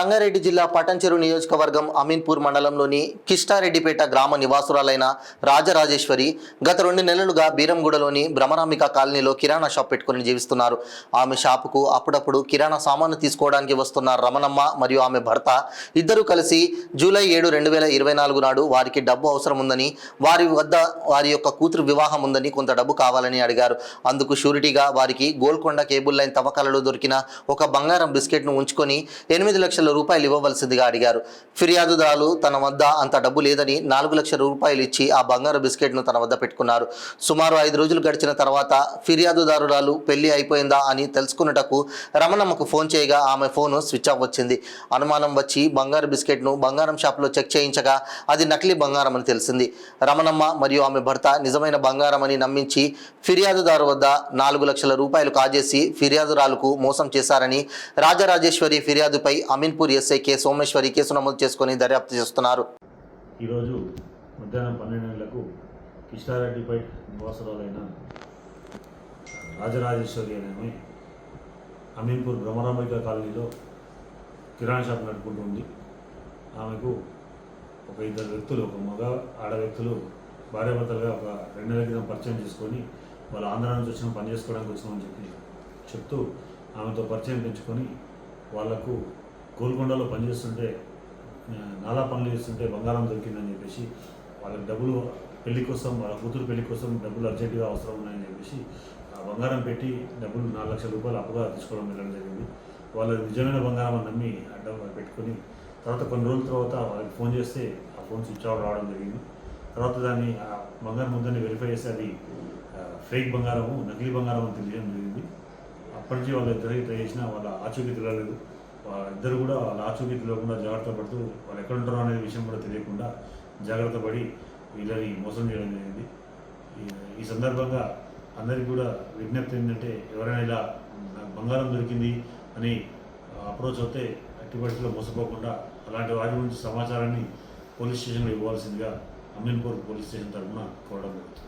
సంగారెడ్డి జిల్లా పటంచెరు నియోజకవర్గం అమీన్పూర్ మండలంలోని కిష్టారెడ్డిపేట గ్రామ నివాసురాలైన రాజరాజేశ్వరి గత 2 నెలలుగా బీరంగూడలోని భ్రమరాంబిక కాలనీలో కిరాణా షాప్ పెట్టుకుని జీవిస్తున్నారు. ఆమె షాపుకు అప్పుడప్పుడు కిరాణా సామాను తీసుకోవడానికి వస్తున్న రమణమ్మ మరియు ఆమె భర్త ఇద్దరు కలిసి జూలై 7, 2024 నాడు వారికి డబ్బు అవసరం ఉందని, వారి వద్ద వారి యొక్క కూతురు వివాహం ఉందని కొంత డబ్బు కావాలని అడిగారు. అందుకు షూరిటీగా వారికి గోల్కొండ కేబుల్ లైన్ తవ్వకాలలో దొరికిన ఒక బంగారం బిస్కెట్ను ఉంచుకొని 8 లక్షల రూపాయలు ఇవ్వవలసిందిగా అడిగారు. ఫిర్యాదుదారు తన వద్ద అంత డబ్బు లేదని 4 లక్షల రూపాయలు ఇచ్చి ఆ బంగారు బిస్కెట్ను తన వద్ద పెట్టుకున్నారు. సుమారు 5 రోజులు గడిచిన తర్వాత ఫిర్యాదుదారురాలు పెళ్లి అయిపోయిందా అని తెలుసుకున్నటకు రమణమ్మకు ఫోన్ చేయగా ఆమె ఫోను స్విచ్ ఆఫ్ వచ్చింది. అనుమానం వచ్చి బంగారు బిస్కెట్ను బంగారం షాప్లో చెక్ చేయించగా అది నకిలీ బంగారం అని తెలిసింది. రమణమ్మ మరియు ఆమె భర్త నిజమైన బంగారం అని నమ్మించి ఫిర్యాదుదారు వద్ద 4 లక్షల రూపాయలు కాజేసి ఫిర్యాదురాలకు మోసం చేశారని రాజరాజేశ్వరి ఫిర్యాదుపై Ameenpur SI K Someshwari case నమోదు చేసుకుని దర్యాప్తు చేస్తున్నారు. ఈరోజు మధ్యాహ్నం 12 గంటలకు కిష్టారెడ్డిపేట నివాసురాలైన రాజరాజేశ్వరి అనే అమీన్పూర్ భ్రమరాంబిక కాలనీలో కిరాణా షాప్ నడుపుకుంటుంది. ఆమెకు ఒక 2 వ్యక్తులు, ఒక మగ ఆడ వ్యక్తులు భార్యాభర్తలుగా ఒక 2 నెలల క్రితం పరిచయం చేసుకొని వాళ్ళు ఆంధ్ర నుంచి వచ్చిన పని చేసుకోవడానికి వచ్చినామని చెప్తూ ఆమెతో పరిచయం పెంచుకొని వాళ్లకు గోల్కొండలో పనిచేస్తుంటే నాలా పనులు చేస్తుంటే బంగారం దొరికిందని చెప్పేసి వాళ్ళకి డబ్బులు పెళ్లి కోసం, వాళ్ళ కూతురు పెళ్లి కోసం డబ్బులు అర్జెంటుగా అవసరం ఉన్నాయని చెప్పేసి ఆ బంగారం పెట్టి డబ్బులు 4 లక్షల రూపాయలు అప్పుగా తీసుకోవడం వెళ్ళడం జరిగింది. వాళ్ళు నిజమైన బంగారం అని నమ్మి అడ్డం పెట్టుకొని తర్వాత కొన్ని రోజుల తర్వాత వాళ్ళకి ఫోన్ చేస్తే ఆ ఫోన్ స్విచ్ ఆఫ్ రావడం జరిగింది. తర్వాత దాన్ని ఆ బంగారం ముద్దని వెరిఫై చేస్తే అది ఫేక్ బంగారము, నకిలీ బంగారం అని తెలియడం జరిగింది. అప్పటి నుంచి వాళ్ళు ఇద్దరికి ట్రై చేసినా వాళ్ళ ఆచూకీ తెలియలేదు. వాళ్ళిద్దరు కూడా వాళ్ళ ఆచూకీ తెలియకుండా జాగ్రత్త పడుతూ వాళ్ళు ఎక్కడ ఉంటారో అనే విషయం కూడా తెలియకుండా జాగ్రత్త పడి వీళ్ళని మోసం చేయడం జరిగింది. ఈ సందర్భంగా అందరికీ కూడా విజ్ఞప్తి ఏంటంటే, ఎవరైనా ఇలా బంగారం దొరికింది అని అప్రోచ్ అవుతే ఎట్టి పరిస్థితుల్లో మోసపోకుండా అలాంటి వాటి గురించి సమాచారాన్ని పోలీస్ స్టేషన్లో ఇవ్వాల్సిందిగా అమీన్పూర్ పోలీస్ స్టేషన్ తరఫున కోరడం జరుగుతుంది.